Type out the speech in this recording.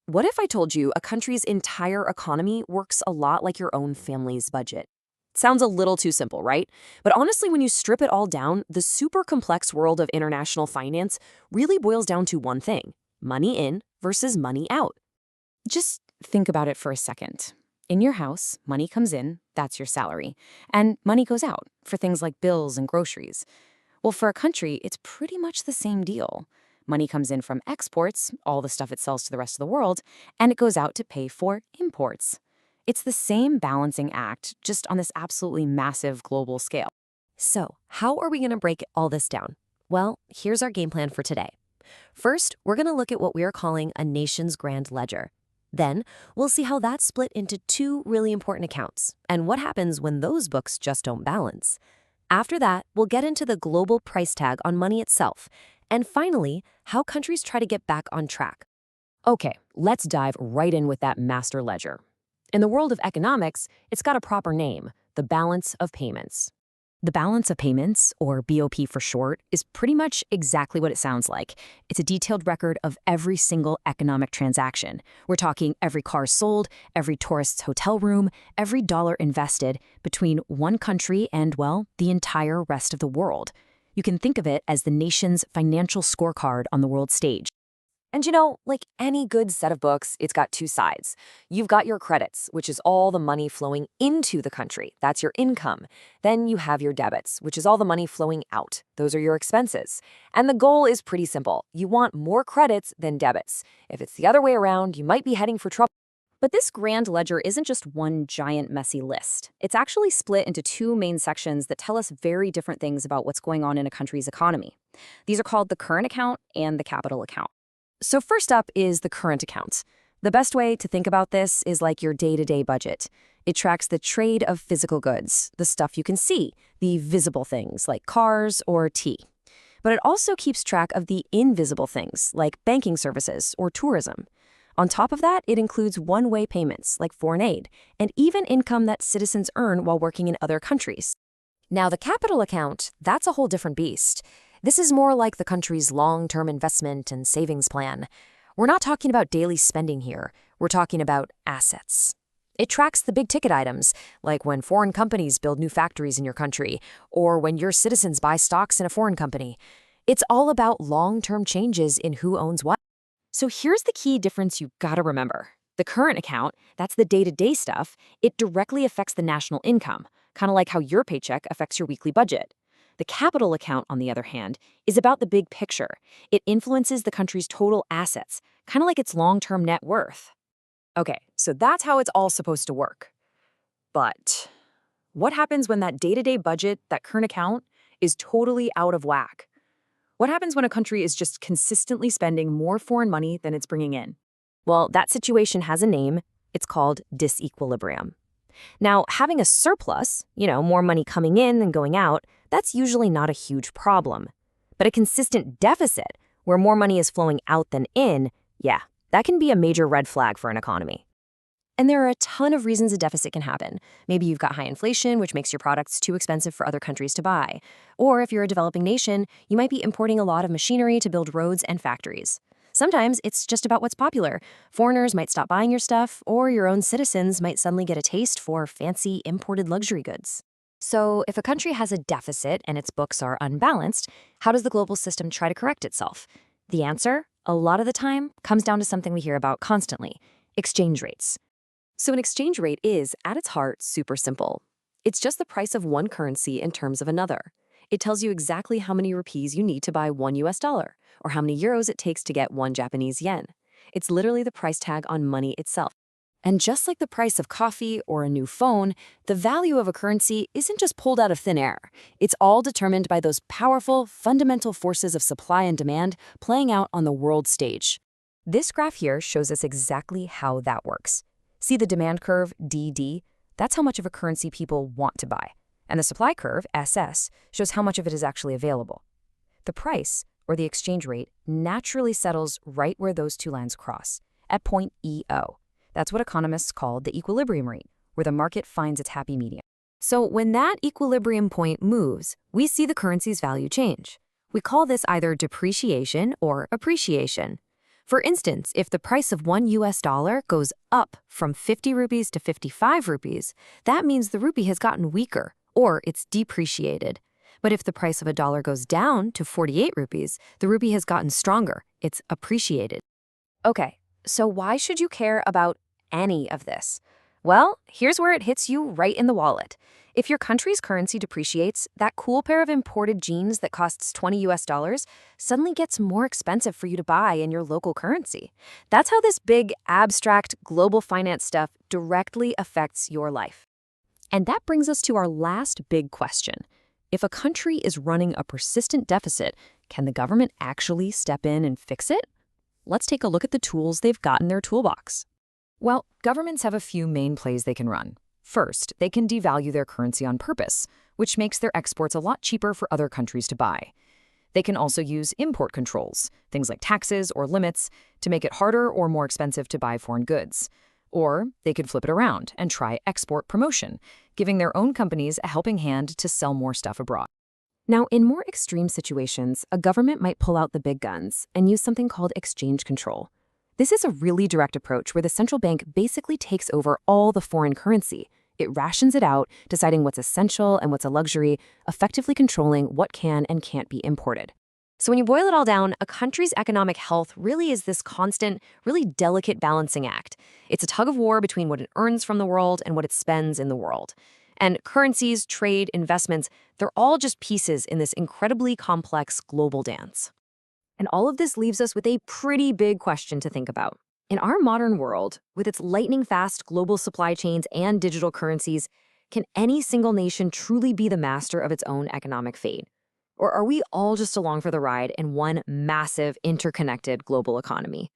What if I told you a country's entire economy works a lot like your own family's budget? Sounds a little too simple, right? But honestly, when you strip it all down, the super complex world of international finance really boils down to one thing: money in versus money out. Just think about it for a second. In your house, money comes in, that's your salary, and money goes out for things like bills and groceries. Well, for a country, it's pretty much the same deal. Money comes in from exports, all the stuff it sells to the rest of the world, and it goes out to pay for imports. It's the same balancing act, just on this absolutely massive global scale. So, how are we going to break all this down? Well, here's our game plan for today. First, we're going to look at what we are calling a nation's grand ledger. Then, we'll see how that's split into two really important accounts, and what happens when those books just don't balance. After that, we'll get into the global price tag on money itself, and finally, how countries try to get back on track. Okay, let's dive right in with that master ledger. In the world of economics, it's got a proper name: the balance of payments. The balance of payments, or BOP for short, is pretty much exactly what it sounds like. It's a detailed record of every single economic transaction. We're talking every car sold, every tourist's hotel room, every dollar invested between one country and, well, the entire rest of the world. You can think of it as the nation's financial scorecard on the world stage. And like any good set of books, it's got two sides. You've got your credits, which is all the money flowing into the country. That's your income. Then you have your debits, which is all the money flowing out. Those are your expenses. And the goal is pretty simple. You want more credits than debits. If it's the other way around, you might be heading for trouble. But this grand ledger isn't just one giant messy list. It's actually split into two main sections that tell us very different things about what's going on in a country's economy. These are called the current account and the capital account. So first up is the current account. The best way to think about this is like your day-to-day budget. It tracks the trade of physical goods, the stuff you can see, the visible things like cars or tea. But it also keeps track of the invisible things like banking services or tourism. On top of that, it includes one-way payments like foreign aid and even income that citizens earn while working in other countries. Now, the capital account, that's a whole different beast. This is more like the country's long-term investment and savings plan. We're not talking about daily spending here. We're talking about assets. It tracks the big-ticket items, like when foreign companies build new factories in your country, or when your citizens buy stocks in a foreign company. It's all about long-term changes in who owns what. So here's the key difference you gotta remember. The current account, that's the day-to-day stuff, it directly affects the national income, kind of like how your paycheck affects your weekly budget. The capital account, on the other hand, is about the big picture. It influences the country's total assets, kind of like its long-term net worth. Okay, so that's how it's all supposed to work. But what happens when that day-to-day budget, that current account, is totally out of whack? What happens when a country is just consistently spending more foreign money than it's bringing in? Well, that situation has a name. It's called disequilibrium. Now, having a surplus, more money coming in than going out, that's usually not a huge problem. But a consistent deficit, where more money is flowing out than in, yeah, that can be a major red flag for an economy. And there are a ton of reasons a deficit can happen. Maybe you've got high inflation, which makes your products too expensive for other countries to buy. Or if you're a developing nation, you might be importing a lot of machinery to build roads and factories. Sometimes it's just about what's popular. Foreigners might stop buying your stuff, or your own citizens might suddenly get a taste for fancy imported luxury goods. So if a country has a deficit and its books are unbalanced, how does the global system try to correct itself? The answer, a lot of the time, comes down to something we hear about constantly: exchange rates. So an exchange rate is, at its heart, super simple. It's just the price of one currency in terms of another. It tells you exactly how many rupees you need to buy $1, or how many euros it takes to get one Japanese yen. It's literally the price tag on money itself. And just like the price of coffee or a new phone, the value of a currency isn't just pulled out of thin air. It's all determined by those powerful, fundamental forces of supply and demand playing out on the world stage. This graph here shows us exactly how that works. See the demand curve, DD? That's how much of a currency people want to buy. And the supply curve, SS, shows how much of it is actually available. The price, or the exchange rate, naturally settles right where those two lines cross, at point EO. That's what economists call the equilibrium rate, where the market finds its happy medium. So when that equilibrium point moves, we see the currency's value change. We call this either depreciation or appreciation. For instance, if the price of $1 goes up from 50 rupees to 55 rupees, that means the rupee has gotten weaker, or it's depreciated. But if the price of a dollar goes down to 48 rupees, the rupee has gotten stronger, it's appreciated. Okay, so why should you care about any of this? Well, here's where it hits you right in the wallet. If your country's currency depreciates, that cool pair of imported jeans that costs $20 suddenly gets more expensive for you to buy in your local currency. That's how this big, abstract, global finance stuff directly affects your life. And that brings us to our last big question. If a country is running a persistent deficit, can the government actually step in and fix it? Let's take a look at the tools they've got in their toolbox. Well, governments have a few main plays they can run. First, they can devalue their currency on purpose, which makes their exports a lot cheaper for other countries to buy. They can also use import controls, things like taxes or limits, to make it harder or more expensive to buy foreign goods. Or they could flip it around and try export promotion, giving their own companies a helping hand to sell more stuff abroad. Now, in more extreme situations, a government might pull out the big guns and use something called exchange control. This is a really direct approach where the central bank basically takes over all the foreign currency. It rations it out, deciding what's essential and what's a luxury, effectively controlling what can and can't be imported. So when you boil it all down, a country's economic health really is this constant, really delicate balancing act. It's a tug of war between what it earns from the world and what it spends in the world. And currencies, trade, investments, they're all just pieces in this incredibly complex global dance. And all of this leaves us with a pretty big question to think about. In our modern world, with its lightning-fast global supply chains and digital currencies, can any single nation truly be the master of its own economic fate? Or are we all just along for the ride in one massive, interconnected global economy?